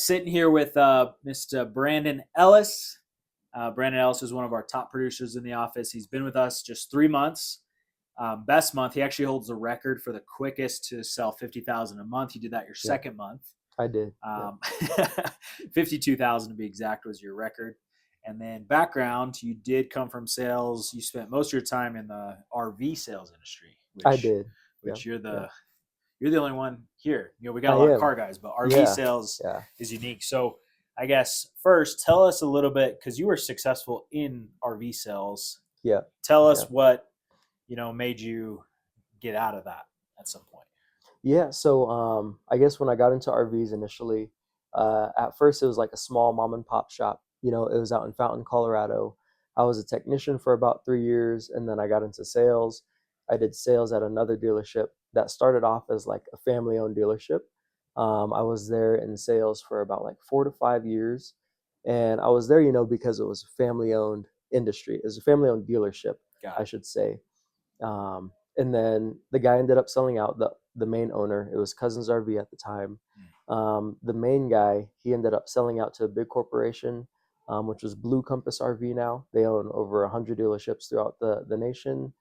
Sitting here with Mr. Brandon Ellis. Brandon Ellis is one of our top producers in the office. He's been with us just 3 months. Best month, he actually holds the record for the quickest to sell 50,000 a month. You did that your Yeah, second month. I did. Yeah. Um, 52,000 to be exact was your record. And then background, you did come from sales. You spent most of your time in the RV sales industry, I which did. Yeah. which you're Yeah. the only one here. We got I a lot of am. car guys, but RV Yeah. sales Yeah. is unique. So I guess first tell us a little bit, because you were successful in RV sales. Yeah. Tell Yeah. us what made you get out of that at some point. Yeah. So I guess when I got into RVs initially, at first it was like a small mom and pop shop. It was out in Fountain, Colorado. I was a technician for about 3 years, and then I got into sales. I did sales at another dealership that started off as like a family-owned dealership. I was there in sales for about like 4 to 5 years, and I was there, because it was a family-owned industry. It was a family-owned dealership, Got I it. should say. And then the guy ended up selling out, the main owner. It was Cousins RV at the time. The main guy, he ended up selling out to a big corporation, which was Blue Compass RV now. They own over 100 dealerships throughout the nation.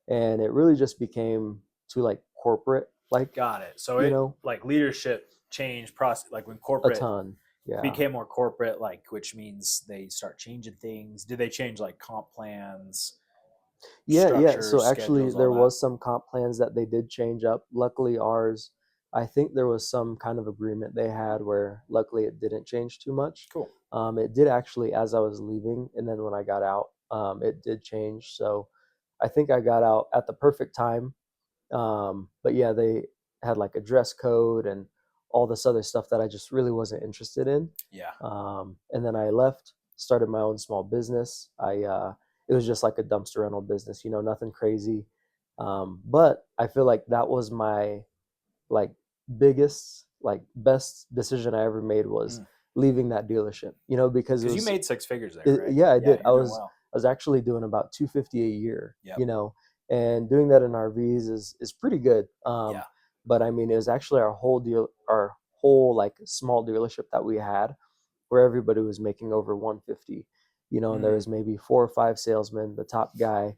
And it really just became too like corporate, like, Got it. So you it know, like leadership change process, like when a corporate ton. Yeah. became more corporate, like which means they start changing things. Did they change like comp plans, Yeah, yeah. structures, So actually, schedules, all there that? was some comp plans that they did change up. Luckily, ours, I think there was some kind of agreement they had where luckily it didn't change too much. Cool. It did actually as I was leaving, and then when I got out, it did change. So I think I got out at the perfect time. But yeah, they had like a dress code and all this other stuff that I just really wasn't interested in. Yeah. And then I left, started my own small business. It was just like a dumpster rental business, nothing crazy. But I feel like that was my like biggest, like best decision I ever made was Mm. leaving that dealership, because it Because you was, made six figures there, right? yeah, I Yeah, did. I you're doing was, well. I was actually doing about 250 a year, Yep. and doing that in RVs is pretty good. Yeah. But I mean, it was actually our whole like small dealership that we had where everybody was making over 150, and there Mm, was maybe four or five salesmen. The top guy,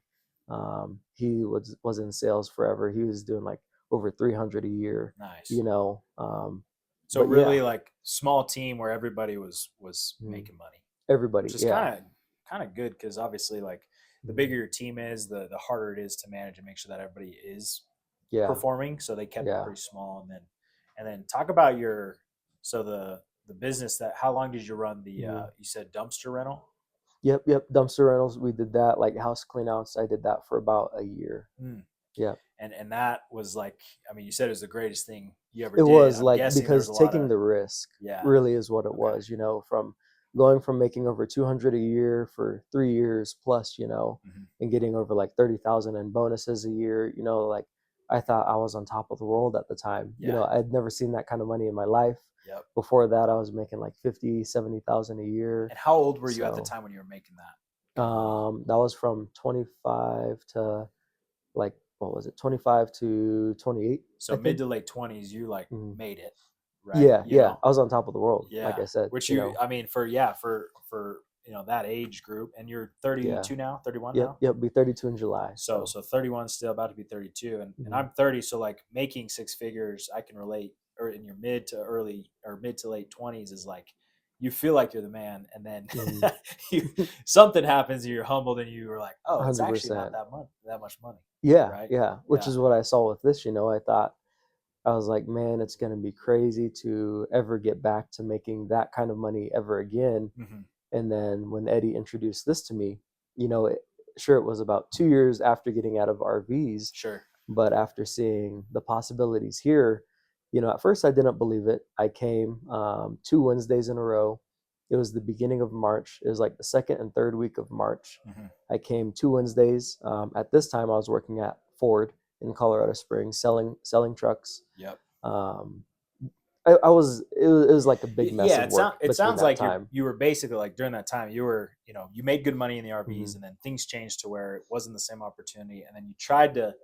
he was in sales forever. He was doing like over 300 a year, nice. you know. Um, So but yeah, really, like small team where everybody was mm, making money, which everybody, is yeah, kind of good, because obviously, like the mm, bigger your team is, the harder it is to manage and make sure that everybody is yeah, performing. So they kept it yeah. pretty small, and then talk about your so the business that how long did you run the Mm. you said dumpster rental? Yep, yep. Dumpster rentals, we did that. Like house cleanouts, I did that for about a year. Mm. Yep. And that was like, I mean, you said it was the greatest thing you ever It did. was I'm like guessing there's because a lot taking of the risk yeah. really is what it Okay. was, from going from making over 200 a year for 3 years plus, Hmm. and getting over like 30,000 in bonuses a year, like I thought I was on top of the world at the time. Yeah. I'd never seen that kind of money in my life. Yep. Before that, I was making like 50, 70,000 a year. And how old were you at the So, time when you were making that kind of money? that was from 25 to like, what was it? 25 to 28, So I mid think. to late 20s, you like Mhm. made it, right? Yeah, yeah. I was on top of the world, like Yeah. I said, Which you know. I mean, for that age group, and you're Yeah. 32 now, 31 Yep, now. yep. Be 32 in July. So So, 31, still about to be 32, and mhm, I'm 30. So like making six figures, I can relate. Or in your mid to early or mid to late 20s is like you feel like you're the man, and then mhm. you something happens and you're humbled and you were like, oh, it's actually not 100%. that much money, Yeah, right? yeah. Which Yeah. is what I saw with this. I thought I was like, man, it's gonna be crazy to ever get back to making that kind of money ever again. Hmm. And then when Eddie introduced this to me, sure, it was about 2 years after getting out of RVs, Sure. but after seeing the possibilities here, at first I didn't believe it. I came 2 Wednesdays in a row. It was the beginning of March. It was like the second and third week of March. Hmm. I came 2 Wednesdays. At this time, I was working at Ford in Colorado Springs, selling trucks. Yep. Um, it was like a big mess Yeah, of work it between sounds that like time. you were basically like during that time you made good money in the RVs, Hmm. and then things changed to where it wasn't the same opportunity, and then you tried to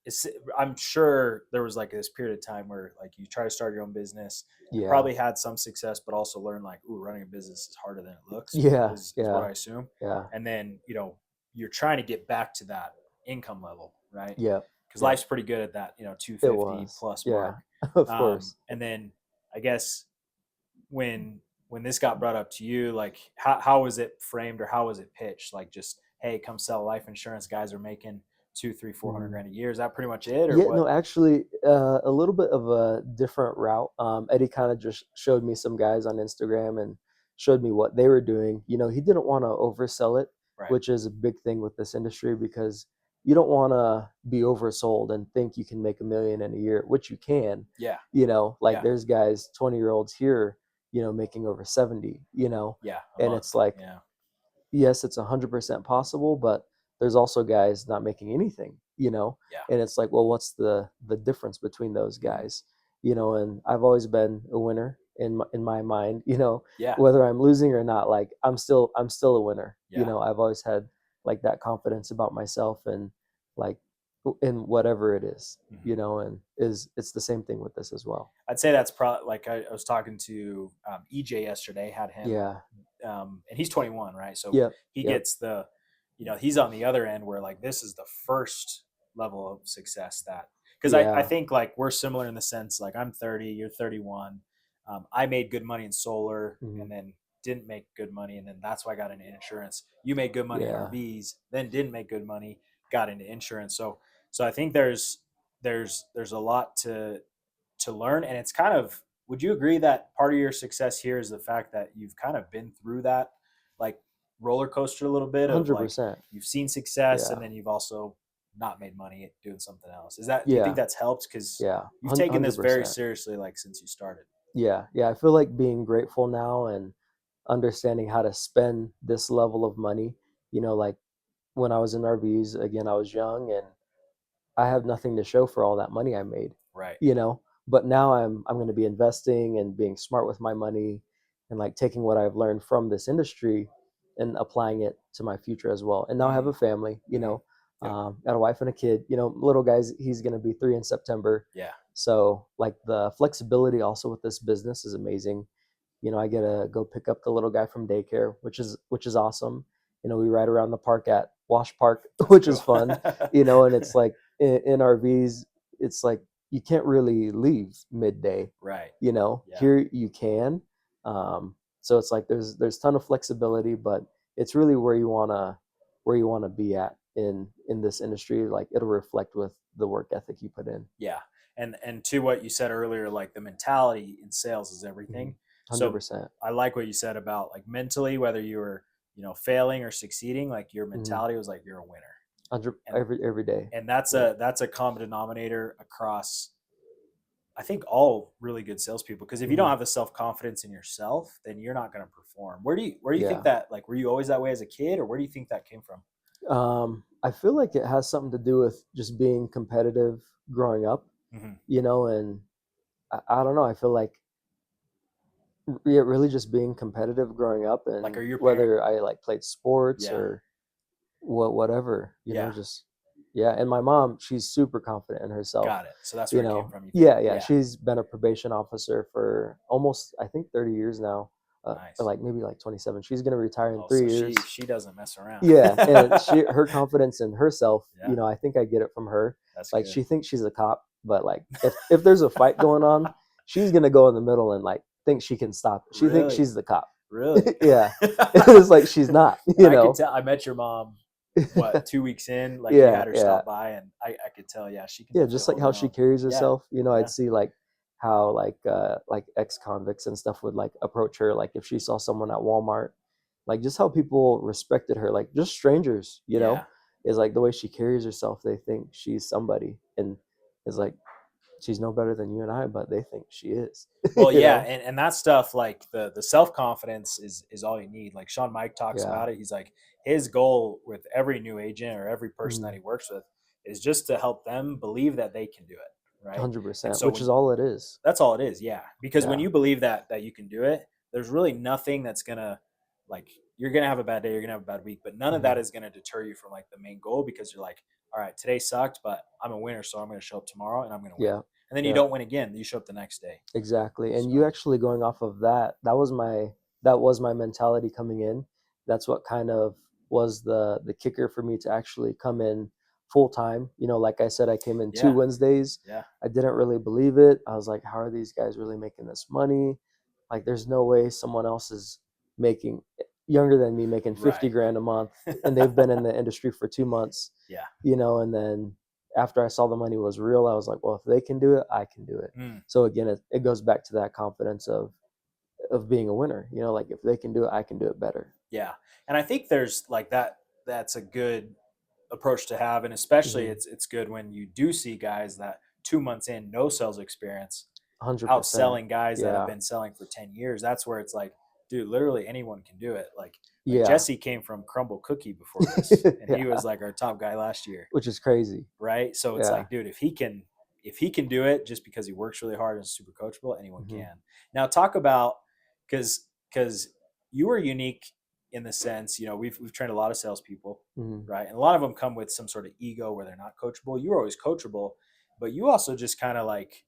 it's, I'm sure there was like this period of time where like you try to start your own business and Yeah. probably had some success, but also learned like, ooh, running a business is harder than it looks, Yeah. is what Yeah. I assume. Yeah. And then, you're trying to get back to that income level, right? Yep. Because Yep. life's pretty good at that, It 250 was. plus Yeah. mark. Of course. And then I guess when this got brought up to you, like how was it framed or how was it pitched? Like just, hey, come sell life insurance. Guys are making two, three, 400 Mhm. grand a year. Is that pretty much it, or Yeah, what? no, actually, a little bit of a different route. Eddie kind of just showed me some guys on Instagram and showed me what they were doing. He didn't want to oversell it, Right. which is a big thing with this industry because you don't want to be oversold and think you can make 1 million in a year, which you can. Yeah. Like Yeah. there's guys, 20-year-olds here, making over 70, Yeah. A and month. it's like, Yeah. yes, it's 100% possible, but there's also guys not making anything. Yeah. And it's like, well, what's the difference between those Mhm. guys? And I've always been a winner in my mind, Yeah. whether I'm losing or not, like I'm still a winner. Yeah. I've always had like that confidence about myself and like in whatever it is, Mhm. and it's the same thing with this as well. I'd say that's probably like I was talking to EJ yesterday, had him, Yeah. and he's 21, right? So Yep. he Yep. gets he's on the other end where like this is the first level of success that, because I Yeah. think like we're similar in the sense like I'm 30, you're 31. I made good money in solar Mhm. and then didn't make good money. And then that's why I got into insurance. You made good money in Yeah. RVs, then didn't make good money, got into insurance. So I think there's a lot to learn, and it's kind of, would you agree that part of your success here is the fact that you've kind of been through that like roller coaster a little bit of like 100%. you've seen success and Yeah. then you've also not made money doing something else? Is that, do you think Yeah. that's helped because Yeah. you've taken this very 100%. seriously like since you started? Yeah. Yeah. I feel like being grateful now and understanding how to spend this level of money, like when I was in RVs, again, I was young and I have nothing to show for all that money I made, Right. you know. But now I'm going to be investing and being smart with my money and like taking what I've learned from this industry and applying it to my future as well. And now I have Mm, a family, yep. got a wife and a kid. Little guy's he's going to be 3 in September. Yeah. So like the flexibility also with this business is amazing. I get to go pick up the little guy from daycare, which is awesome. We ride around the park at Wash Park, That's which is cool. fun. And it's like in RVs, it's like you can't really leave midday. Right. Yeah. Here you can. So it's like there's ton of flexibility, but it's really where you wanna be at in this industry. Like it'll reflect with the work ethic you put in. Yeah. And to what you said earlier, like the mentality in sales is Mhm. everything. So 100%. I like what you said about like mentally, whether you were, failing or succeeding, like your Mhm. mentality was like you're a winner. 100 And every day. that's Yep. a common denominator across, I think, all really good salespeople. Because if you don't Mhm. have the self confidence in yourself, then you're not going to perform. Where do you think Yeah. that, like, were you always that way as a kid, or where do you think that came from? I feel like it has something to do with just being competitive growing up, Hmm. and I don't know. I feel like yeah, really just being competitive growing up, Like, and are your parents? whether I like played sports Yeah. or whatever, Yeah. just yeah. And my mom, she's super confident in herself. Got it. So that's where it came from, you think? Yeah, yeah. Yeah. She's been a probation officer for almost, I think, 30 years now, or Nice. like maybe like 27. She's gonna retire in Oh, three so she years. she doesn't mess around. Yeah, and her confidence in herself, Yeah, I think I get it from her. that's Like good. she thinks she's a cop, but like if there's a fight going on, she's gonna go in the middle and like think she can stop it. She thinks Really? she's the cop. Really? Yeah. It's like she's not, I could tell. I met your mom, what, 2 weeks in? Like you Yeah, had her yeah. stop by, and I could tell. Yeah, she can Yeah, definitely just like hold her how she own. carries Yeah, herself, I'd yeah, see like how like ex-convicts and stuff would like approach her like if she saw someone at Walmart. Like just how people respected her, like just strangers, yeah. is like the way she carries herself, they think she's somebody and is like she's no better than you and I, but they think she is. Well, you yeah, know? and that stuff, like the self confidence is all you need. Like Sean Mike talks Yeah. about it. He's like, his goal with every new agent or every person that Mhm. he works with is just to help them believe that they can do it, right? And 100%, so which is when all it is. that's all it is, yeah. Because when Yeah. you believe that you can do it, there's really nothing that's gonna, like, you're gonna have a bad day, you're gonna have a bad week, but none of that Mhm. is gonna deter you from like the main goal, because you're like, all right, today sucked, but I'm a winner, so I'm going to show up tomorrow and I'm going to win. Yeah. And then you Yeah. don't win again. You show up the next day. Exactly. And you So actually going off of that, that was my mentality coming in. That's what kind of was the kicker for me to actually come in full time. Like I said, I came in two yeah, Wednesdays. yeah, I didn't really believe it. I was like, how are these guys really making this money? Like there's no way someone else is making younger than me making 50 right. grand a month and they've been in the industry for 2 months, Yeah. and then after I saw the money was real, I was like, well, if they can do it, I can do it. Mm, So again, it goes back to that confidence of being a winner. Like if they can do it, I can do it better. yeah. And I think there's like that. That's a good approach to have, and especially Hmm. it's good when you do see guys that 2 months in, no sales experience, 100%. outselling guys that have Yeah. been selling for 10 years. That's where it's like, dude, literally anyone can do it. Like Yeah. Jesse came from Crumble Cookie before this, and he Yeah. was like our top guy last year, Which is crazy. right? So it's Yeah. like, dude, if he can do it just because he works really hard and is super coachable, anyone Hmm. can. Now talk about, because you are unique in the sense, we've trained a lot of salespeople, Hmm. right? And a lot of them come with some sort of ego where they're not coachable. You were always coachable, but you also just kind of like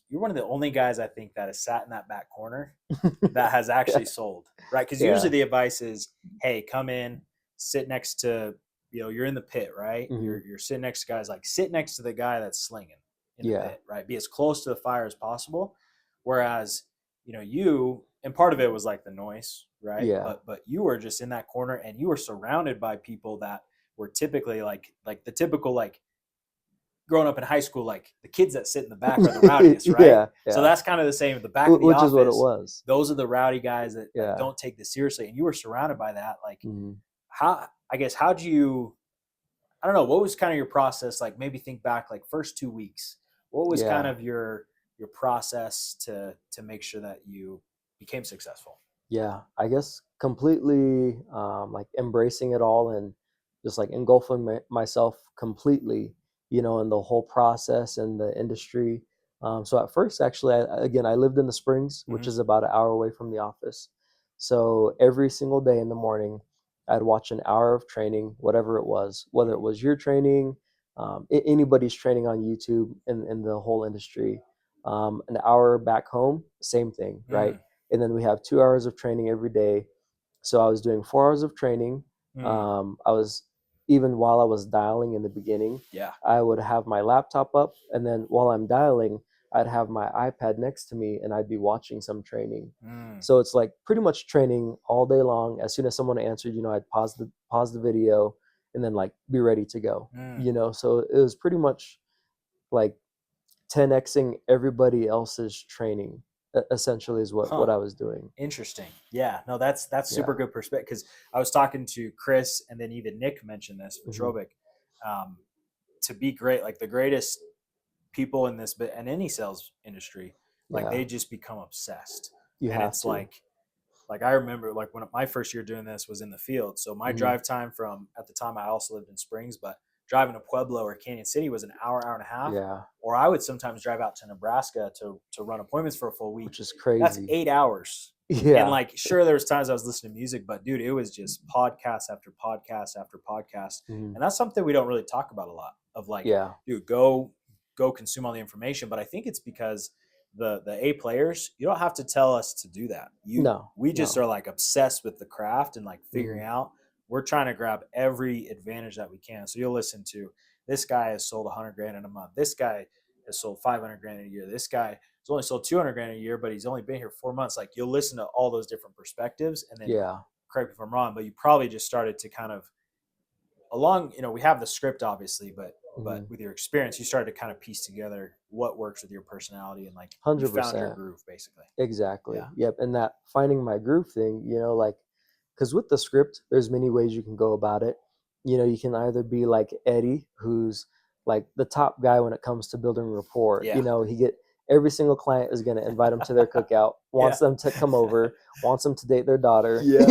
you're one of the only guys I think that has sat in that back corner that has Yeah. actually sold, right? Because usually Yeah. the advice is, hey, come in, sit next to, you're in the pit, right? Hmm. You're sitting next to guys, like sit next to the guy that's slinging in the Yeah. pit, right? Be as close to the fire as possible. Whereas, you, and part of it was like the noise, right? Yeah. But you were just in that corner and you were surrounded by people that were typically like the typical, like growing up in high school, like the kids that sit in the back are the rowdiest, right? Yeah. So Yeah. that's kind of the same at the back of the Which is what it office. was. Those are the rowdy guys that Yeah. don't take this seriously. And you were surrounded by that. Like, Hmm. how'd you, I don't know, what was kind of your process? Like maybe think back, like first 2 weeks, what was kind Yeah. of your process to make sure that you became successful? Yeah, I guess completely like embracing it all and just like engulfing myself completely, in the whole process and the industry. So at first, actually, again, I lived in the Springs, which Hmm. is about an hour away from the office. So every single day in the morning, I'd watch an hour of training, whatever it was, whether it was your training, anybody's training on YouTube in the whole industry. An hour back home, same thing, right? Mm, And then we have 2 hours of training every day. So I was doing 4 hours of training. mm, I was even while I was dialing in the beginning, yeah. I would have my laptop up, and then while I'm dialing, I'd have my iPad next to me, and I'd be watching some training. Mm, So it's like pretty much training all day long. As soon as someone answered, I'd pause the video, and then like be ready to go. mm. So it was pretty much like 10xing everybody else's training, essentially is what Huh. I was doing. Interesting. Yeah. No, that's super Yeah. good perspective. Because I was talking to Chris, and then even Nick mentioned this for Hmm. Trovic. Um, to be great, like the greatest people in this, but in any sales industry, like Yeah. they just become obsessed. You And have it's to. like I remember, like when my first year doing this was in the field. So my Hmm. drive time from, at the time I also lived in Springs, but driving to Pueblo or Canyon City was an hour, hour and a half. Yeah. Or I would sometimes drive out to Nebraska to run appointments for a full week. Which is That's crazy. 8 hours. And Yeah. like, sure, there was times I was listening to music, but dude, it was just podcast after podcast after podcast. Hmm. And that's something we don't really talk about a lot, of like, Yeah. dude, go consume all the information. But I think it's because the A players, you don't have to tell us to do that. No. We just No. are like obsessed with the craft and like Hmm. figuring out. We're trying to grab every advantage that we can. So you'll listen to, this guy has sold 100 grand in a month. This guy has sold 500 grand a year. This guy has only sold 200 grand a year, but he's only been here 4 months. Like you'll listen to all those different perspectives, and then Yeah. correct me if I'm wrong, but you probably just started to kind of, along, we have the script obviously, but Hmm. with your experience, you started to kind of piece together what works with your personality, and like you found your 100%. groove basically. Exactly. Yeah. Yep. And that finding my groove thing, like, because with the script, there's many ways you can go about it. You can either be like Eddie, who's like the top guy when it comes to building rapport. Yeah. He get every single client is going to invite him to their cookout, Yeah. wants them to come over, wants them to date their daughter, Yeah.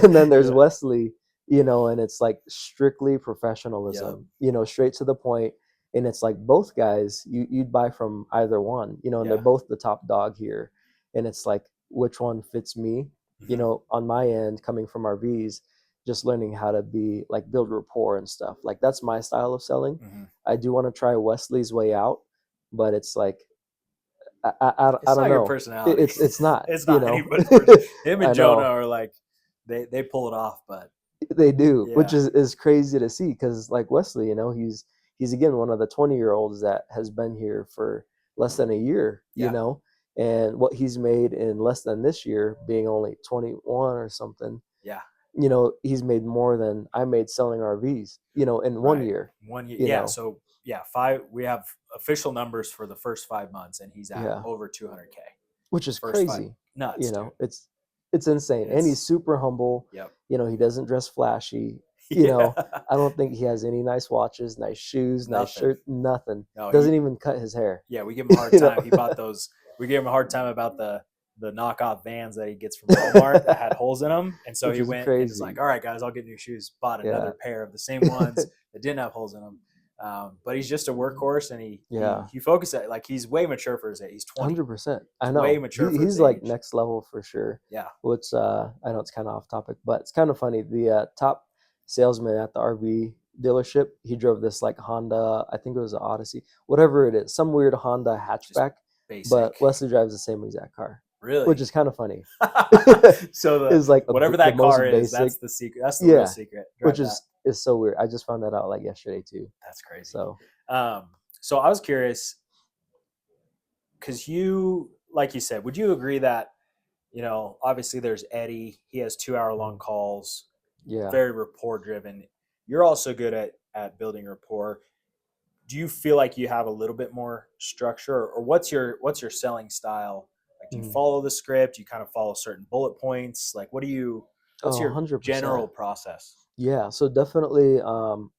And then there's Yeah. Wesley, and it's like strictly Yep. professionalism, straight to the point. And it's like both guys, you'd buy from either one, and they're Yeah. both the top dog here. And it's like, which one fits me? Mhm. On my end, coming from RVs, just learning how to be like build rapport and stuff. Like that's my style of selling. Mhm. I do want to try Wesley's way out, but it's like I It's don't not your know. personality. It's not, It's you not know. anybody's person. Him and I Jonah know. are like they pull it off, but They do, which yeah, is crazy to see because like Wesley, you know, he's again one of the 20-year-olds that has been here for less than a year, you yeah, know, and what he's made in less than this year, being only 21 or something, yeah, you know, he's made more than I made selling RVs, you know, in one right. year, 1 year, you yeah. know, So yeah, 5. We have official numbers for the first 5 months, and he's at yeah, over 200K. which is First 5, crazy, you nuts, dude. know, it's insane, and he's It's super humble, yep, you know, he doesn't dress flashy, you know. yeah, I don't think he has any nice watches, nice shoes, nice nothing. shirt, nothing. No, Doesn't even cut his hair. yeah, we give him a hard You know. time. He bought those. We gave him a hard time about the knockoff Vans that he gets from Walmart that had holes in them, and so Which he is went and was like, crazy. "All right, guys, I'll get new shoes." Bought Yeah. another pair of the same ones that didn't have holes in them. But he's just a workhorse, and Yeah. he focuses like he's way mature for his age. He's 20. 100%. I He's way know. mature for his He's like age. next level for sure. Yeah. Which I know it's kind of off topic, but it's kind of funny. The top salesman at the RV dealership, he drove this like Honda, I think it was an Odyssey, whatever it is, some weird Honda Just hatchback, basic. but Wesley drives the same exact car, which Really. is kind of funny. So It's like whatever the that most car is, basic. that's the secret. That's the real Yeah, secret. which Drive that. is so weird. I just found that out like yesterday too. That's crazy. So So I was curious because you, like you said, would you agree that, obviously there's Eddie, he has 2 hour long calls, yeah. very rapport driven. You're also good at building rapport. Do you feel like you have a little bit more structure, or what's your selling style? Like, do you Mhm. follow the script? You kind of follow certain bullet points? Like, what's Oh, your 100%. general process? Yeah, so definitely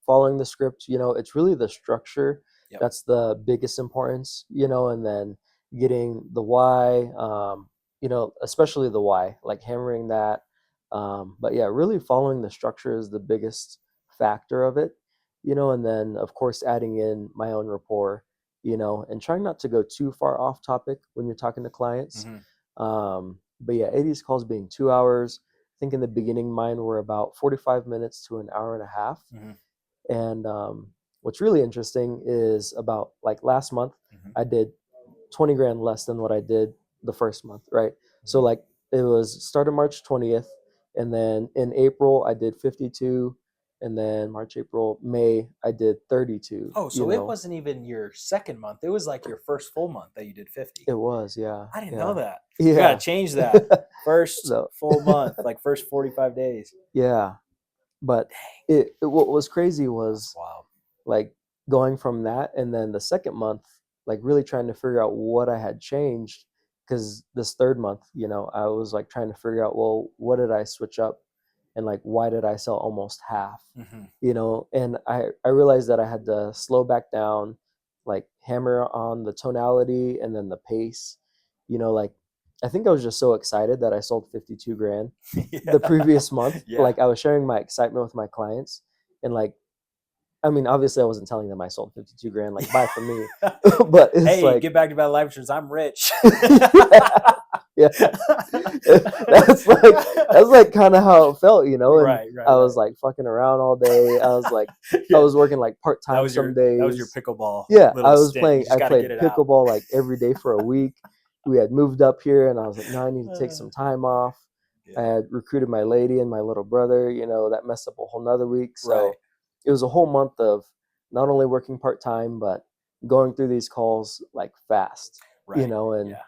following the script, you know, it's really the structure Yep. that's the biggest importance, you know, and then getting the why, you know, especially the why, like hammering that. But yeah, really following the structure is the biggest factor of it, you know, and then of course adding in my own rapport, you know, and trying not to go too far off topic when you're talking to clients. Hmm. But yeah, 80's calls being 2 hours. I think in the beginning, mine were about 45 minutes to an hour and a half. Hmm. And what's really interesting is about like last month, Hmm. I did 20 grand less than what I did the first month, right? So Hmm. like it was started March 20th, and then in April I did 52, and then March, April, May I did 32. Oh, You so it know, wasn't even your second month. It was like your first full month that you did 50. it was, yeah, I didn't know yeah, that. We got to yeah. change that. First So full month, like first 45 days. yeah, but Dang, what was crazy that's was wild. like going from that, and then the second month, like really trying to figure out what I had changed, because this third month, you know, I was like trying to figure out, well, what did I switch up, and like why did I sell almost half, Hmm. you know. And I realized that I had to slow back down, like hammer on the tonality and then the pace, you know. Like I think I was just so excited that I sold 52 grand the Yeah. previous month. Yeah. Like I was sharing my excitement with my clients, and like, I mean, obviously, I wasn't telling them I sold 52 grand, like, buy from me. But it's Hey, like, get back to Bad Life Insurance. I'm rich. yeah, that's like kind of how it felt, you know. And Right, right, I was right. like fucking around all day. I was like, I Yeah, was working like part that time was some your days. pickleball Yeah, I little was stint. You playing. just I got to played get it out. pickleball like every day for a week. We had moved up here, and I was like, no, I need to take some time off. I Yeah, had recruited my lady and my little brother. You know, that messed up a whole nother week. right, So it was a whole month of not only working part time, but going through these calls like fast. You right. know, Yeah,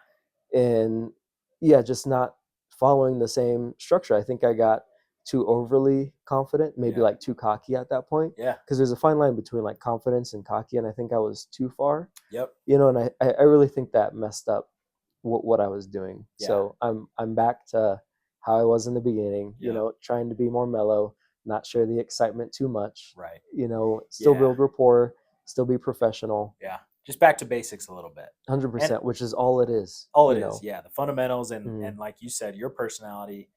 and yeah, just not following the same structure. I think I got too overly confident, maybe yeah, like too cocky at that point, yeah. because there's a fine line between like confidence and cocky, and I think I was too far, Yep. you know. And I really think that messed up what I was doing. Yeah, So I'm back to how I was in the beginning, you yep. know, trying to be more mellow, not share the excitement too much, Right. you know, still Yeah, build rapport, still be professional, yeah. Just back to basics a little bit. And 100%, which is all it is, all it you is, know. yeah, the fundamentals and Mm, and like you said, your personality.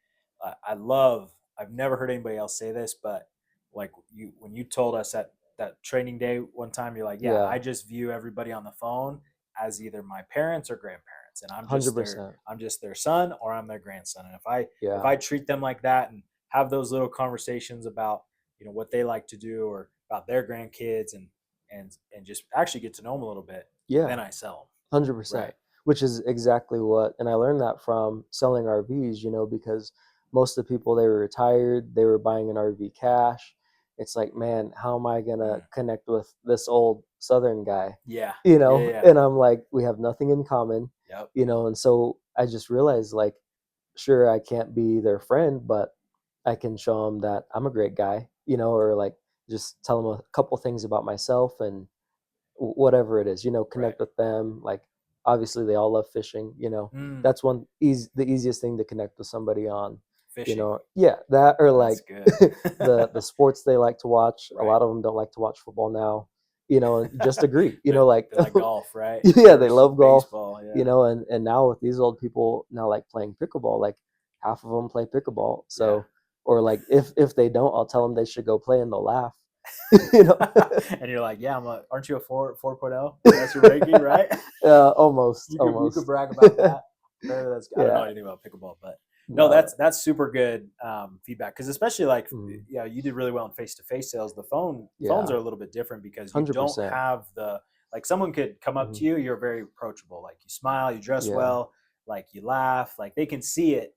I love. I've never heard anybody else say this, but like you, when you told us at that training day one time, you're like, yeah, yeah, I just view everybody on the phone as either my parents or grandparents, and I'm just their 100%. I'm just their son or I'm their grandson, and if I Yeah. treat them like that and have those little conversations about, what they like to do or about their grandkids, and just actually get to know them a little bit. Yeah, Then I sell 100%. them. Which is exactly what, and I learned that from selling RVs, because most of the people, they were retired, they were buying an RV cash. It's like, man, how am I gonna Right. connect with this old Southern guy? Yeah. Yeah. Yeah. And I'm like, we have nothing in common, Yep. and so I just realized, like, sure, I can't be their friend, but I can show them that I'm a great guy, or like just tell them a couple things about myself and whatever it is, Right. connect with them. Like, obviously they all love fishing, Mm, that's the easiest thing to connect with somebody on, fishing. yeah, that, or That's like good. the sports they like to watch. A Right. lot of them don't like to watch football now, and just agree, they like, they like golf, right? yeah, they Versus love golf, baseball. Yeah. and now with these old people now, like, playing pickleball, like half of them play pickleball. Yeah. So, or like, if they don't, I'll tell them they should go play and they'll laugh. you know And you're like, yeah, aren't you a 4.0? That's your ranking, right? Almost, You could almost. brag about that. I don't know Yeah. anything about pickleball, but no, No. that's super good feedback, because especially like, Mm, yeah, you did really well in face to face sales. The phones yeah. are a little bit different because you don't 100%. have the, like, someone could come up Hmm. to you, you're very approachable, like you smile, you dress Yeah. well, like you laugh, like they can see it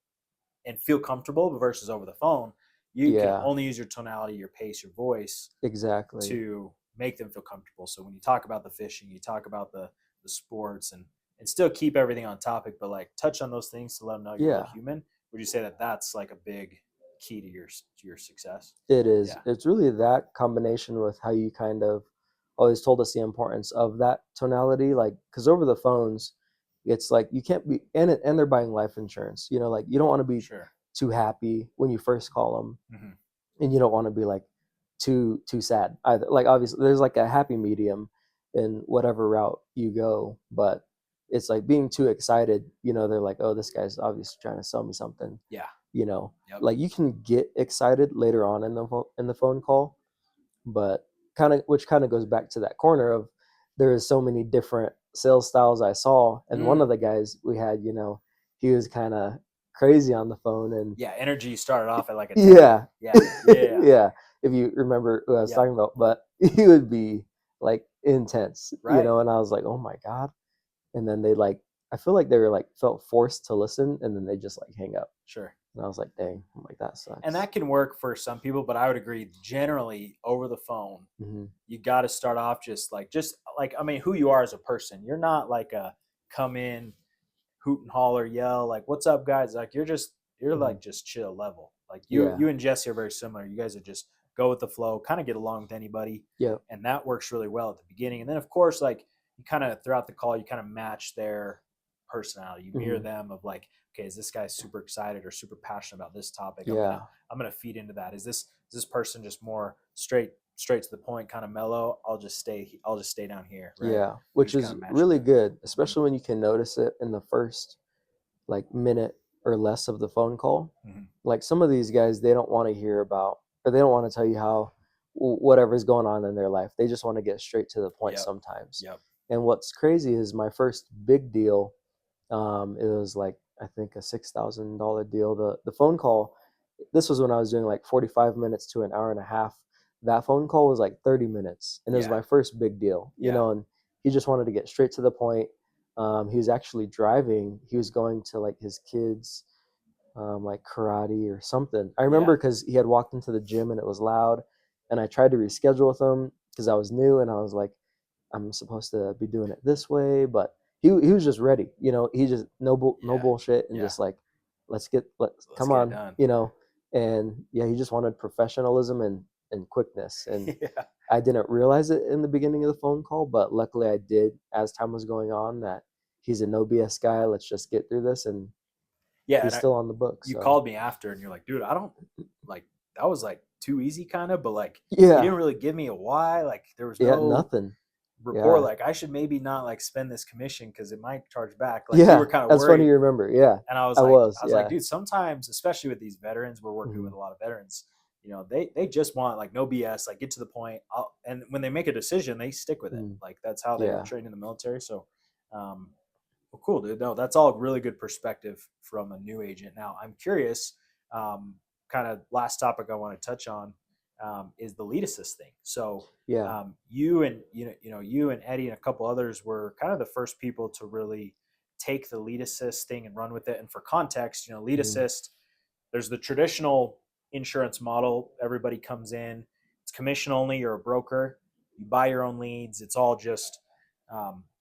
and feel comfortable. Versus over the phone, you can Yeah. only use your tonality, your pace, your voice Exactly. to make them feel comfortable. So when you talk about the fishing, you talk about the sports, and still keep everything on topic, but like touch on those things to let them know you're really Yeah. human. Would you say that that's like a big key to your success? It is. Yeah. It's really that combination with how you kind of always told us the importance of that tonality. Like, because over the phones, it's like you can't be, and they're buying life insurance. Like, you don't want to be Sure. too happy when you first call them, Hmm. and you don't want to be like too sad either. Like, obviously there's like a happy medium in whatever route you go, but it's like being too excited, they're like, oh, this guy's obviously trying to sell me something. Yeah. you know Yep. like, you can get excited later on in the phone call, but which kind of goes back to that corner of, there is so many different sales styles I saw, and one Mm. of the guys we had, he was kind of crazy on the phone, and Yeah. Energy started off at like a 10. yeah. Yeah. Yeah. Yeah, if you remember what I was Yep. talking about, but he would be like intense, Right. and I was like, oh my God. And then they, like, I feel like they were like, felt forced to listen, and then they just like hang up. Sure. And I was like, dang, I'm like, that And sucks. that can work for some people, but I would agree, generally over the phone, Hmm. you got to start off just like, I mean, who you are as a person. You're not like a come in, hoot and holler, yell, like, what's up, guys? Like, you're Hmm. like just chill level. Like, you Yeah. you and Jesse are very similar. You guys are just go with the flow, kind of get along with anybody. Yep. And that works really well at the beginning. And then of course, like, you kind of throughout the call, you kind of match their personality. You mirror Hmm. them of like, okay, is this guy super excited or super passionate about this topic? I'm gonna Yeah. I'm gonna feed into that. Is this person just more straight to the point, kind of mellow? I'll just stay down here, right? Yeah. You Which just kind is of match really them. good, Mhm. especially when you can notice it in the first, like, minute or less of the phone call. Mhm. Like, some of these guys, they don't want to hear about, or they don't want to tell you how, whatever's going on in their life. They just want to get straight to the point Yep. sometimes. Yep. And what's crazy is my first big deal, it was like, I think, a $6,000 deal. The phone call, this was when I was doing like 45 minutes to an hour and a half. That phone call was like 30 minutes, and it was Yeah. my first big deal, Yeah. and he just wanted to get straight to the point. He was actually driving. He was going to like his kids, like karate or something. I Yeah. remember because he had walked into the gym and it was loud, and I tried to reschedule with him because I was new, and I was like, I'm supposed to be doing it this way, but he was just ready. He just, no Yeah. bullshit, and Yeah. just like, let's Let's come get it on, done. and yeah, he just wanted professionalism and quickness, and Yeah. I didn't realize it in the beginning of the phone call, but luckily I did as time was going on, that he's a no BS guy. Let's just get through this, and Yeah. he's And still on the book. you So called me after, and you're like, dude, I don't like that was like too easy, kind of, but like you yeah, didn't really give me a why. Like there was yeah, no nothing. rapport. Yeah, Like I should maybe not like spend this commission because it might charge back. Like you were yeah, kind of that's funny worried. you remember. Yeah, And I was I like, was. Yeah. dude, sometimes, especially with these veterans, we're working Hmm. with a lot of veterans. They just want like no BS, like get to the point. And when they make a decision, they stick with it. Hmm. Like that's how they were Yeah. trained in the military. So, um, well, cool, dude. No, that's all really good perspective from a new agent. Now, I'm curious. Um, kind of last topic I want to touch on is the lead assist thing. So Yeah. you and you and Eddie and a couple others were kind of the first people to really take the lead assist thing and run with it. And for context, lead Mhm. assist, there's the traditional insurance model. Everybody comes in, it's commission only. You're a broker, you buy your own leads. It's all just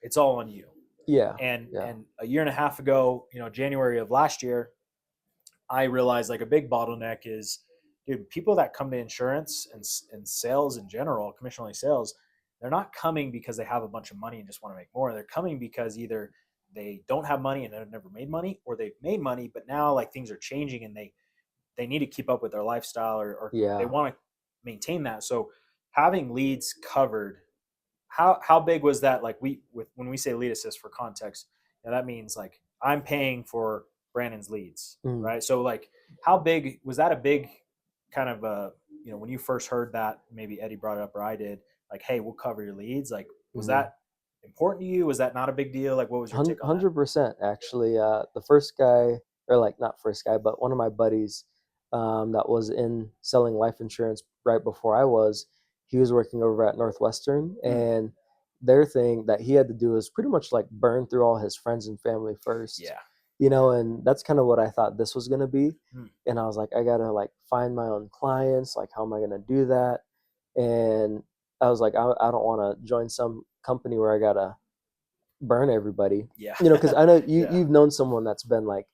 it's all on you. Yeah. And Yeah. and a year and a half ago, January of last year, I realized like a big bottleneck is, dude, people that come to insurance and sales in general, commission only sales, they're not coming because they have a bunch of money and just want to make more. They're coming because either they don't have money and have never made money, or they've made money, but now like things are changing and they need to keep up with their lifestyle, or they Yeah. want to maintain that. So having leads covered, how big was that? Like when we say lead assist for context, that means like I'm paying for Brandon's leads, Mhm. right? So like how big was that? A big kind of when you first heard that, maybe Eddie brought it up or I did, like, hey, we'll cover your leads. Like, was Mhm. that important to you? Was that not a big deal? Like, what was your take on that? 100% actually. The first guy, or like not first guy, but one of my buddies that was in selling life insurance right before I was, he was working over at Northwestern, Mm, and their thing that he had to do was pretty much like burn through all his friends and family first, yeah. and that's kind of what I thought this was going to be. Mm, And I was like, I got to like find my own clients. Like, how am I going to do that? And I was like, I don't want to join some company where I got to burn everybody, yeah. because I know Yeah. you've known someone that's been like,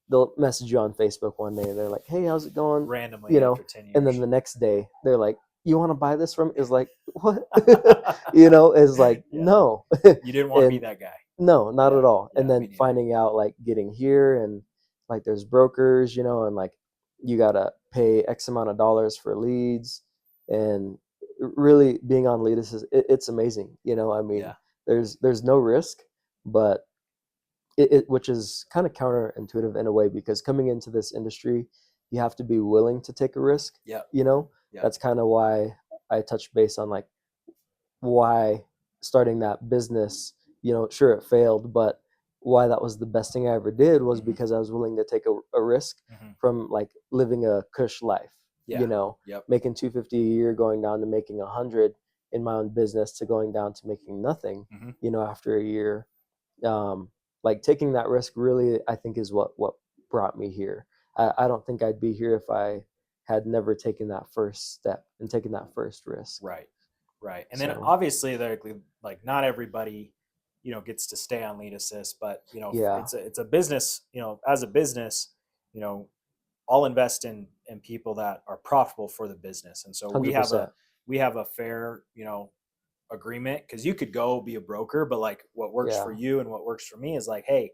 they'll message you on Facebook one day and they're like, hey, how's it going, Randomly you after know 10 and then years. the next day they're like, you want to buy this from, is like, what? Is like, Yeah. no. You didn't want to be And that guy. no, not Yeah. at all. And Yeah. Me then neither. finding out like getting here, and like there's brokers, and like you gotta pay X amount of dollars for leads, and really being on lead is, it's amazing. I mean, Yeah. there's no risk, but it which is kind of counterintuitive in a way, because coming into this industry, you have to be willing to take a risk. Yep. You know, Yep. that's kind of why I touched base on like why starting that business, sure it failed, but why that was the best thing I ever did was Hmm. because I was willing to take a risk Hmm. from like living a cush life, Yeah. Yep. making 250 a year, going down to making 100 in my own business, to going down to making nothing, Hmm. after a year. Um, like taking that risk really, I think, is what brought me here. I don't think I'd be here if I had never taken that first step and taken that first risk. Right. Right. And then So obviously, like not everybody, gets to stay on lead assist, but yeah, it's a business. As a business, you know, I'll invest in people that are profitable for the business, and so we have 100%. a fair agreement, because you could go be a broker, but like what works for Yeah. you and what works for me is like, hey,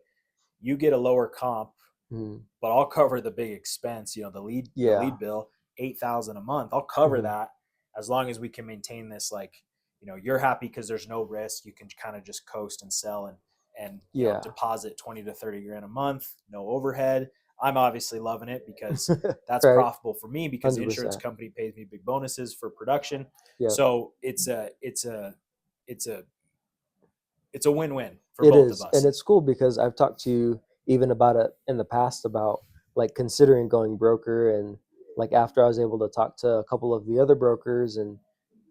you get a lower comp, Mhm. but I'll cover the big expense. The Yeah. lead bill, 8,000 a month. I'll cover Mhm. that as long as we can maintain this. Like, you're happy because there's no risk. You can kind of just coast and sell and Yeah. deposit 20 to 30 grand a month, no overhead. I'm obviously loving it because that's Right. profitable for me, because the insurance 100%. company pays me big bonuses for production. Yep. So it's a it's a win-win for It both of is, and us. it's cool because I've talked to you even about it in the past, about like considering going broker, and like after I was able to talk to a couple of the other brokers and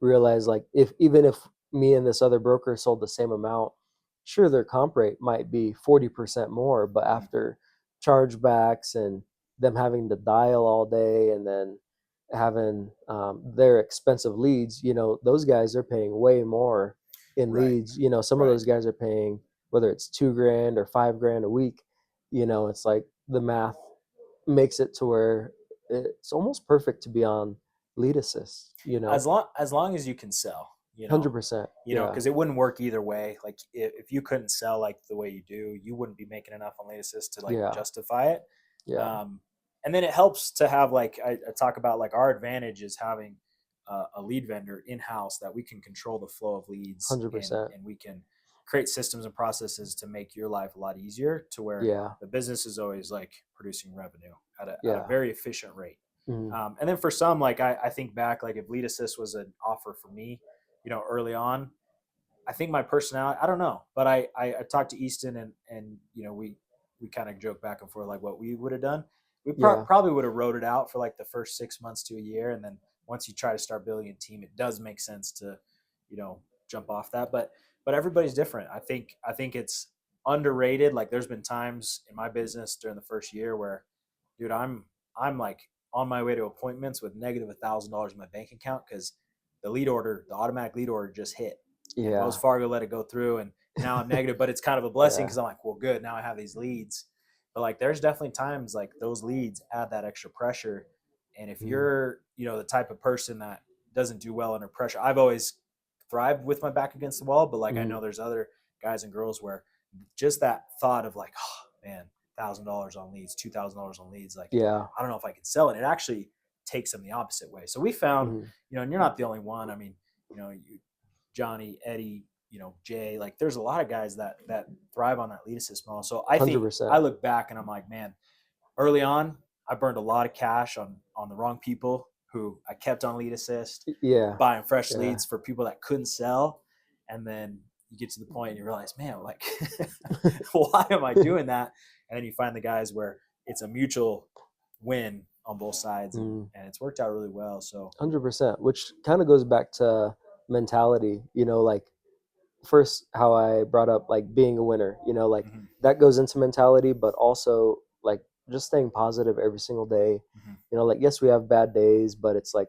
realize like, if even if me and this other broker sold the same amount, sure their comp rate might be 40% more, but Mhm. after chargebacks and them having to dial all day, and then having their expensive leads, those guys are paying way more in Right, leads. Some of right. those guys are paying, whether it's 2 grand or 5 grand a week. It's like the math makes it to where it's almost perfect to be on lead assist. As long as you can sell, 100%. Yeah. because it wouldn't work either way. Like if you couldn't sell like the way you do, you wouldn't be making enough on lead assist to like Yeah. justify it. Yeah. um, and then it helps to have, like I talk about, like our advantage is having a lead vendor in house that we can control the flow of leads, and 100%. we can create systems and processes to make your life a lot easier, to where Yeah. the business is always like producing revenue at a Yeah. very efficient rate. Mhm. And then for some, like I think back, like if lead assist was an offer for me, early on, I think my personality, I don't know, but I talked to Easton, and we kind of joke back and forth like what we would have done. we Yeah. probably would have wrote it out for like the first 6 months to a year, and then once you try to start building a team, it does make sense to, jump off that. But everybody's different. I think it's underrated. Like there's been times in my business during the first year where, dude, I'm like on my way to appointments with negative $1,000 in my bank account because the automatic lead order just hit, and Wells Yeah. Fargo let it go through, and now I'm negative. But it's kind of a blessing Yeah. because I'm like, well, good, now I have these leads. But like, there's definitely times like those leads add that extra pressure, and if Mm. you're the type of person that doesn't do well under pressure, I've always thrived with my back against the wall, but like I know Mm. there's other guys and girls where just that thought of like, oh man, $1,000 on leads, $2,000 on leads, like Yeah. I don't know if I can sell it. It actually takes them the opposite way. So we found, Mm. and you're not the only one. I mean, Johnny, Eddie, Jay, like there's a lot of guys that thrive on that lead assist model. So I think 100%. I look back and I'm like, man, early on, I burned a lot of cash on the wrong people who I kept on lead assist, Yeah. buying fresh Yeah. leads for people that couldn't sell. And then you get to the point and you realize, man, like, why am I doing that? And then you find the guys where it's a mutual win on both sides, and, Mm. and it's worked out really well. So 100%, which kind of goes back to mentality, like first how I brought up like being a winner, like mhm, that goes into mentality, but also like just staying positive every single day. mhm, Like yes, we have bad days, but it's like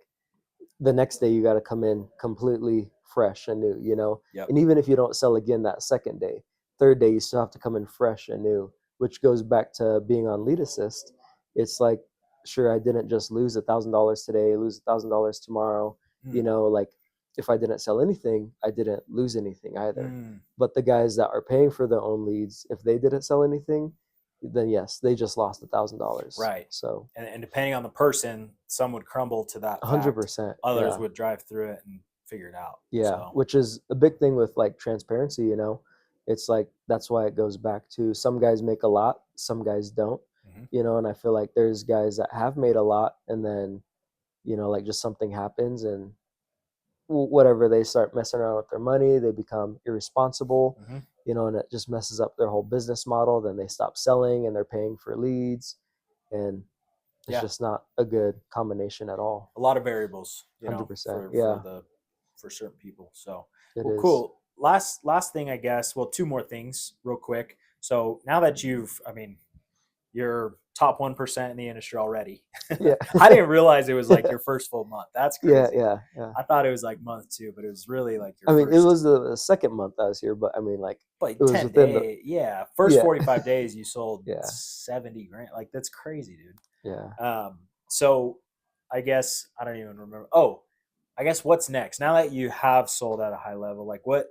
the next day you got to come in completely fresh and new. yep, And even if you don't sell again that second day, third day, you still have to come in fresh and new, which goes back to being on lead assist. It's like, sure, I didn't just lose $1,000 today, lose $1,000 tomorrow. mm, Like if I didn't sell anything, I didn't lose anything either. mm, But the guys that are paying for their own leads, if they didn't sell anything, then yes, they just lost $1,000. right. So And depending on the person, some would crumble to that fact, 100%, others yeah. would drive through it and figure it out. Yeah, So, which is a big thing with like transparency. It's like that's why it goes back to some guys make a lot, some guys don't, mhm, and I feel like there's guys that have made a lot and then, like just something happens and whatever, they start messing around with their money, they become irresponsible, mhm. and it just messes up their whole business model, then they stop selling and they're paying for leads and it's Yeah, just not a good combination at all. a lot of variables, 100%. for Yeah, for certain people. So, it well, is. cool. Last thing, I guess. Well, two more things, real quick. So now that I mean, you're top 1% in the industry already. Yeah. I didn't realize it was like your first full month. That's Yeah, crazy. yeah, yeah. I thought it was like month two, but it was really like your I mean, it first, was the second month I was here, but I mean, like, like it was 10 within the, days. Yeah. First yeah, 45 days, you sold yeah, 70 grand. Like, that's crazy, dude. yeah. So I guess I don't even remember. Oh, I guess what's next? Now that you have sold at a high level, like what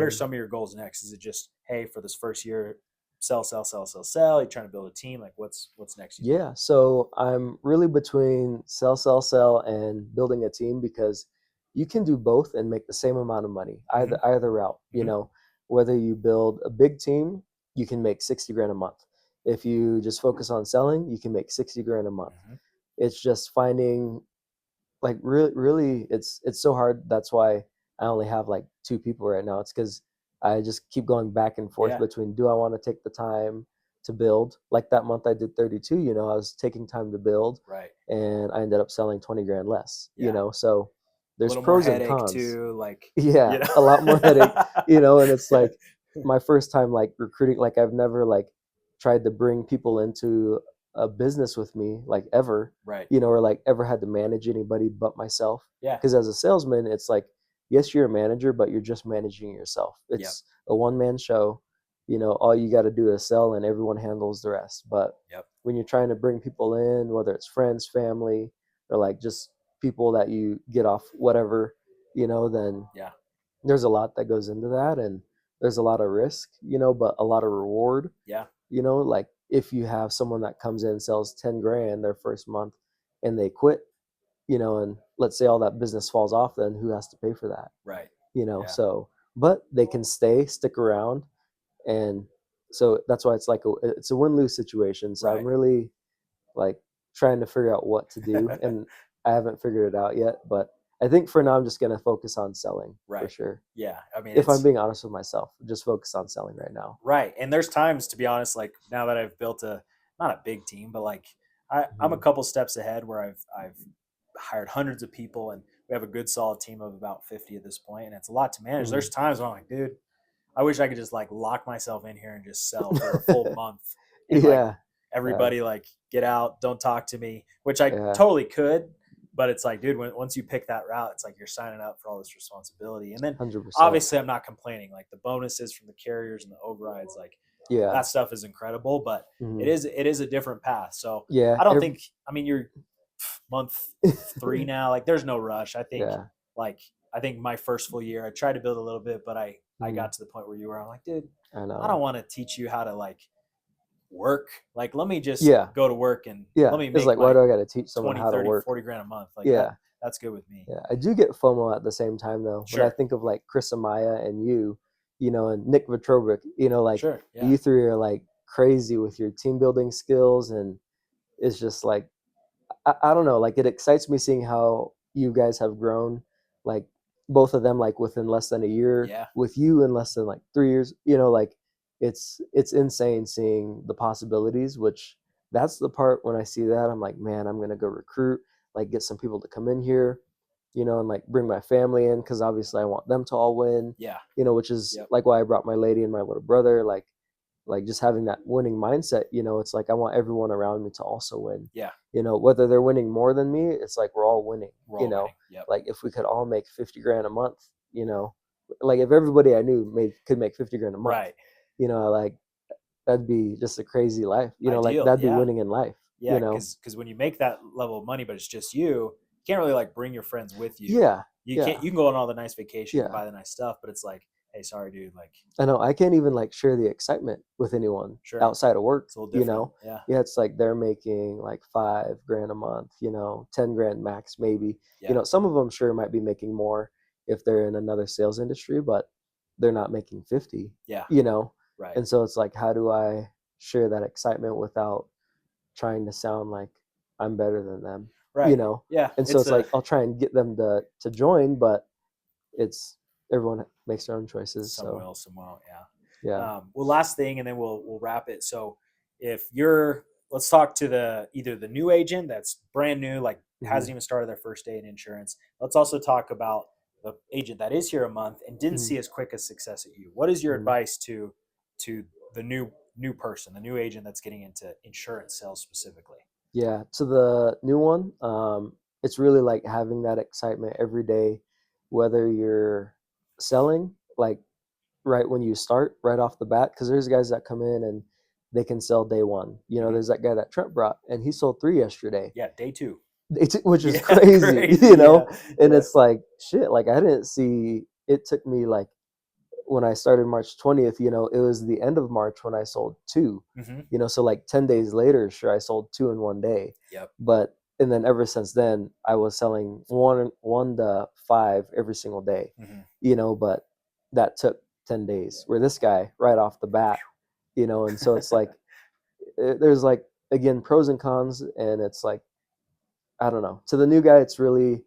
are Mhm. some of your goals next? Is it just, hey, for this first year, sell, sell, sell, sell, sell? You're trying to build a team. Like what's next, you think? Yeah, so I'm really between sell, sell, sell, and building a team because you can do both and make the same amount of money, Hmm. either route. Hmm. Whether you build a big team, you can make 60 grand a month. If you just focus on selling, you can make 60 grand a month. Hmm. It's just finding like really it's so hard. That's why I only have like two people right now. It's because I just keep going back and forth Yeah. between, do I want to take the time to build? Like that month I did 32, I was taking time to build Right. and I ended up selling 20 grand less. Yeah. So A there's little more pros and headache cons. too. Like, Yeah, you know. a lot more headache, and it's like my first time like recruiting. Like I've never like tried to bring people into a business with me like ever, Right. or like ever had to manage anybody but myself. Yeah. Because as a salesman, it's like, yes, you're a manager, but you're just managing yourself. Yep. It's a one-man show. All you got to do is sell and everyone handles the rest. But Yep. when you're trying to bring people in, whether it's friends, family, or like just people that you get off whatever, then Yeah. there's a lot that goes into that, and there's a lot of risk, but a lot of reward. Yeah. Like if you have someone that comes in, sells 10 grand their first month and they quit, and let's say all that business falls off, then who has to pay for that? Right. Yeah. So but they can stick around, and so that's why it's a win-lose situation. So I'm Right. really like trying to figure out what to do, and I haven't figured it out yet, but I think for now I'm just going to focus on selling for Right. sure. Yeah. I mean, If I'm it's being honest with myself, just focus on selling right now. right. And there's times, to be honest, like now that I've built not a big team, but like, I'm a Mhm. couple steps ahead where I've hired hundreds of people and we have a good solid team of about 50 at this point, and it's a lot to manage. There's Mhm. times when I'm like, dude, I wish I could just like lock myself in here and just sell for a full month and like Yeah, yeah, everybody like get out, don't talk to me, which I yeah, totally could. But it's like, dude, once you pick that route, it's like you're signing up for all this responsibility. And then 100%. obviously I'm not complaining. Like the bonuses from the carriers and the overrides, like Yeah, that stuff is incredible, but mhm. it is a different path. So Yeah, I don't think, I mean, you're month 3 now. Like there's no rush. yeah, Like I think my first full year, I tried to build a little bit, but I mhm. got to the point where you were. I'm like, dude, I I don't know. want to teach you how to like work. Like let me just Yeah, go to work and let yeah. me It's make like, why my do I gotta teach someone 20, how to 30, work? 40 grand a month. Like Yeah, that's good with me. yeah. I do get FOMO at the same time though. When I Sure. think of like Chris Amaya and you know, and Nick Vitrovic, like Sure. Yeah. you three are like crazy with your team building skills, and it's just like I don't know, like it excites me seeing how you guys have grown, like both of them like within less than a year, Yeah. with you in less than like 3 years, like it's insane seeing the possibilities, which that's the part when I see that I'm like, man, I'm gonna go recruit, like get some people to come in here, and like bring my family in because obviously I want them to all win, Yeah. which is Yep. like why I brought my lady and my little brother, like just having that winning mindset, it's like I want everyone around me to also win. Yeah. Whether they're winning more than me, it's like we're all winning, We're all winning. Yep. like if we could all make 50 grand a month, like if everybody I knew could make 50 grand a month, Right. like that'd be just a crazy life, like Ideal. that'd be Yeah. winning in life, Yeah. Cause when you make that level of money, but it's just you can't really like bring your friends with you. yeah, You can't, yeah, you can go on all the nice vacations and yeah. buy the nice stuff, but it's like, hey, sorry, dude. Like, I know I can't even like share the excitement with anyone sure. outside of work, It's a little different. Yeah. Yeah, it's like they're making like 5 grand a month, 10 grand max, maybe. Yeah. Some of them sure might be making more if they're in another sales industry, but they're not making 50, Yeah. you know? Right. And so it's like, how do I share that excitement without trying to sound like I'm better than them, you Right. know? Yeah. And so It's it's like, I'll try and get them to join, but it's everyone makes their own choices. some So will, some won't. Yeah. yeah. Well, last thing, and then we'll wrap it. So, if you're, let's talk to the either the new agent that's brand new, like Hmm. hasn't even started their first day in insurance. Let's also talk about the agent that is here a month and didn't Hmm. see as quick a success at you. What is your Hmm. advice to the new person, the new agent that's getting into insurance sales specifically? Yeah, to the new one, it's really like having that excitement every day, whether you're selling, like right when you start, right off the bat, because there's guys that come in and they can sell day one. Mhm. There's that guy that Trent brought, and he sold three yesterday, Yeah, day two. which is Yeah, crazy, crazy. Yeah, and yeah. it's like shit. Like I didn't see. It took me like when I started March 20th, it was the end of March when I sold two, Hmm. so like 10 days later, sure, I sold two in one day. Yep. But, and then ever since then, I was selling one to five every single day, Hmm. but that took 10 days where this guy right off the bat, and so it's like, there's like, again, pros and cons. And it's like, I don't know. To the new guy, it's really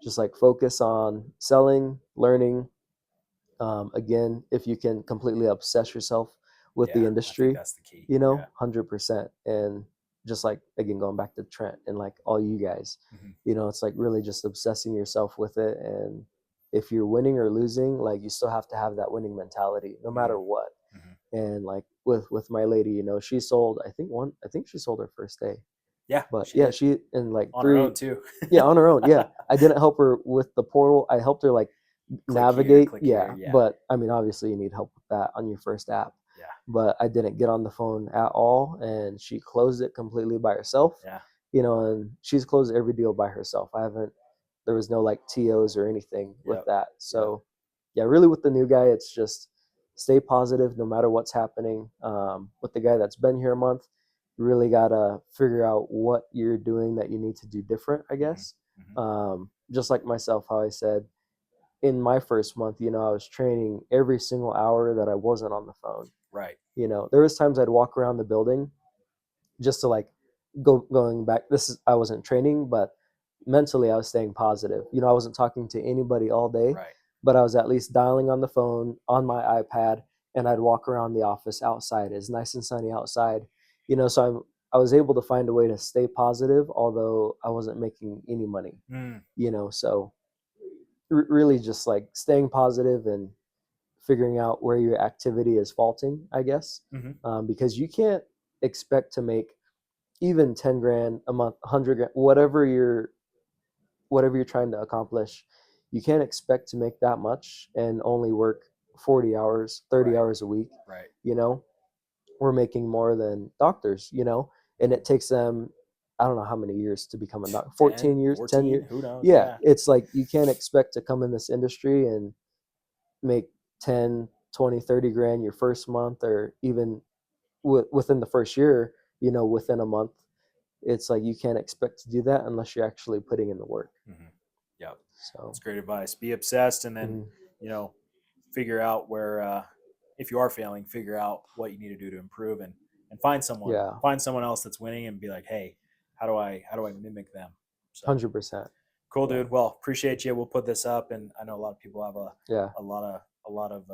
just like focus on selling, learning, again, if you can completely obsess yourself with the Yeah, I think industry, that's the key. Yeah. 100%. And just like, again, going back to Trent and like all you guys, Hmm. it's like really just obsessing yourself with it. And if you're winning or losing, like you still have to have that winning mentality no Hmm. matter what. Hmm. And like with my lady, she sold, I think she sold her first day. Yeah, But she yeah, did she in like on her own three, too. yeah, on her own. Yeah. I didn't help her with the portal. I helped her like Click here, navigate. click here. Yeah. Yeah, But I mean, obviously you need help with that on your first app. yeah, But I didn't get on the phone at all. And she closed it completely by herself, yeah. and she's closed every deal by herself. There was no like TOs or anything with Yep, that. yep. So yeah, really with the new guy, it's just stay positive no matter what's happening. With the guy that's been here a month, you really gotta figure out what you're doing that you need to do different, I Hmm. guess. Hmm. Just like myself, how I said in my first month, I was training every single hour that I wasn't on the phone. Right. There was times I'd walk around the building just to like going back. I wasn't training, but mentally I was staying positive. I wasn't talking to anybody all day, Right. but I was at least dialing on the phone on my iPad, and I'd walk around the office outside. It's nice and sunny outside, so I was able to find a way to stay positive, although I wasn't making any money, Mm, so really just like staying positive and figuring out where your activity is faulting, I guess, mhm. because you can't expect to make even 10 grand a month, 100 grand, whatever you're trying to accomplish. You can't expect to make that much and only work 40 hours, 30 Right. hours a week. Right. You know, we're making more than doctors, and it takes them, I don't know how many years to become a doctor, 14 10, years, 10 14, years. who knows? Yeah. Yeah. It's like you can't expect to come in this industry and make 10, 20, 30 grand your first month, or even within the first year, within a month. It's like you can't expect to do that unless you're actually putting in the work. Hmm. Yep. So, That's great advice. Be obsessed, and then mhm, figure out where if you are failing, figure out what you need to do to improve, and yeah, find someone else that's winning, and be like, hey, how do I mimic them? So 100%. cool, Yeah. dude. Well, appreciate you. We'll put this up, and I know a lot of people have Yeah. a lot of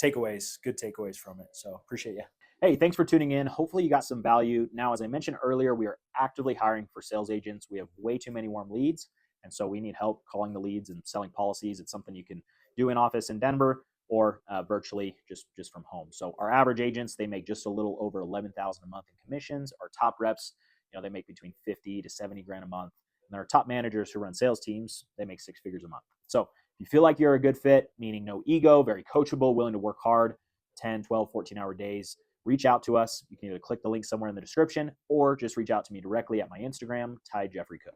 takeaways, good takeaways from it. So appreciate you. Hey, thanks for tuning in. Hopefully, you got some value. Now, as I mentioned earlier, we are actively hiring for sales agents. We have way too many warm leads, and so we need help calling the leads and selling policies. It's something you can do in office in Denver or virtually just from home. So our average agents, they make just a little over 11,000 a month in commissions. Our top reps, they make between 50 to 70 grand a month. And our top managers who run sales teams, they make 6 figures a month. So if you feel like you're a good fit, meaning no ego, very coachable, willing to work hard, 10, 12, 14-hour days, reach out to us. You can either click the link somewhere in the description or just reach out to me directly at my Instagram, Ty Jeffrey Cook.